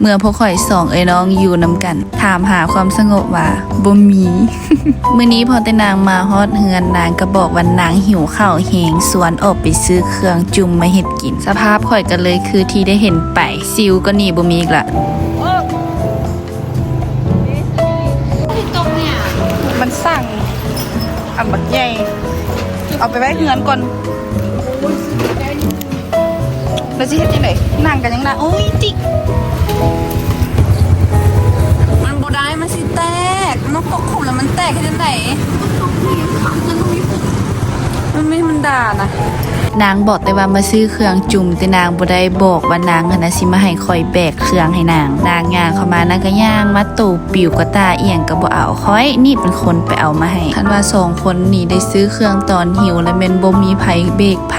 เมื่อพวกข่อยสองเอ้ยน้องอยู่นำกันถามหาความสงบว่าบ่มี มื้อนี้พอแต่นางมาฮอดเฮือนนางก็บอกว่านางหิวข้าวแหงสวนออกไปซื้อเครื่องจุ่มมาเฮ็ดกินสภาพข่อยก็เลยคือที่ได้เห็นไปซิวก็นี่บ่มีอีกละมันสั่งอันบักใหญ่เอาไปไว้เฮือนก่อนแล้วสิเฮ็ดจังได๋นั่งกันยังนะโอ้ยจิมันบ่ได้มันสิแตกมันปกคลุมแล้วมันแตกเฮ็ดจังได๋มันด่านะนางบอกแต่ว่ามาซื้อเครื่องจุ่มแต่นางบ่ได้บอกว่านางหั่นน่ะสิมาให้คอยแบกเครื่องให้นางย่างเข้ามานางก็ย่างมาตู่ปิวก็ตาเอียงก็บ่เอาค่อยนี่เป็นคนไปเอามาให้คันว่า2คนนี้ได้ซื้อเครื่องตอนหิวแล้วแม่นบ่มีไผเบรกไผ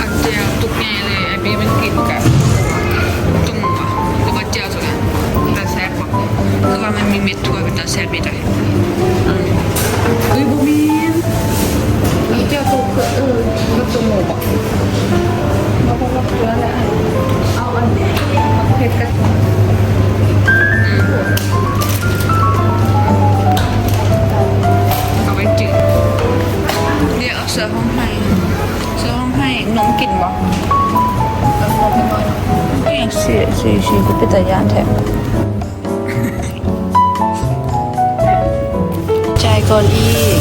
อันเจียวตุกไงเลยไอ้บีมันกินกับตุ่มอ่ะแล้วก็เจียวสุดอ่ะตาแซ่บอ่ะคือว่ามันมีเม็ดถั่วเป็นตาแซ่บไม่ได้เฮ้ยบูมีนแล้วเจียวตุกคือก็ตุ่มหมูอ่ะมาพบกับเพื่อนแล้วเอาอันนี้เผ็ดกันเอาไปจืดเดี๋ยวเอาเสือห้องให้น้องกินบ่是ก็เป็นตาย่านแท้จ่ายก่อนอีก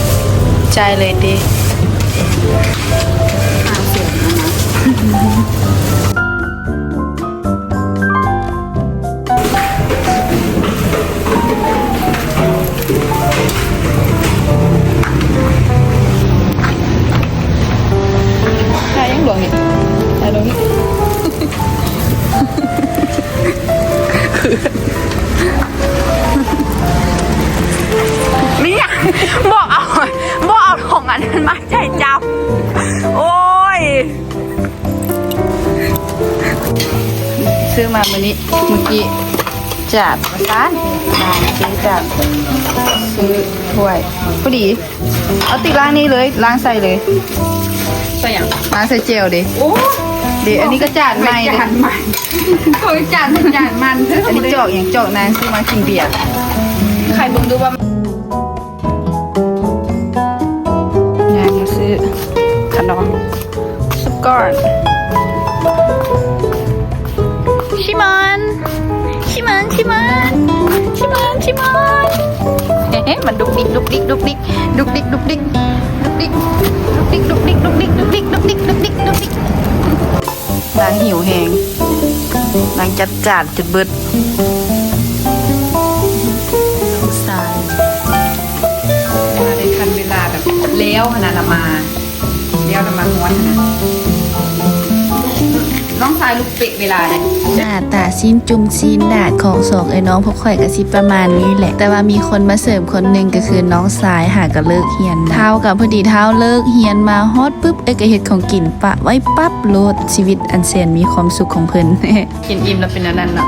จ่ายเลยดิเสียนะถ่ายยังหลวงนี่ถ่ายหลวงนี่ไม่อยากบอกเอาของอันนั้นมาใจจับโอ้ยซื้อมาเมื่อกี้จัดมาซ่านซื้อจัดซื้อถ้วยพอดีเอาติดล้างนี้เลยล้างใส่เลยใส่อย่างล้างใส่เจลดิโอ้เดี๋ยวอันนี้ก็จานใหม่จานใหม่โอ้ยจานมันอันนี้จอกอย่างจอกนางซื้อมากินเบียร์ใครบุ้งดูว่าซื้อขนมสุกรชิมันเฮ้มันดุกดิกนางหิวแหงนางจัดจานจุดเบิดน้องสายมาได้ทันเวลาแบบเลี้ยวขนาดละมาฮ้อนนะน้องสายลูกเปะเวลาเนี่ยหน้าตาซีนจุ่มซีนดาดของสองไอ้น้องพวกข่อยกับซิประมาณนี้แหละแต่ว่ามีคนมาเสริมคนหนึ่งก็คือน้องสายหาก็เลิกเฮียนเท้ากับพอดีเท้าเลิกเฮียนมาฮอดปุ๊บก็เฮ็ดของกินปะไว้ปั๊บโลดชีวิตอันแสนมีความสุขของเพิ่น กินอิ่มแล้วเป็นอันนั้นเนาะ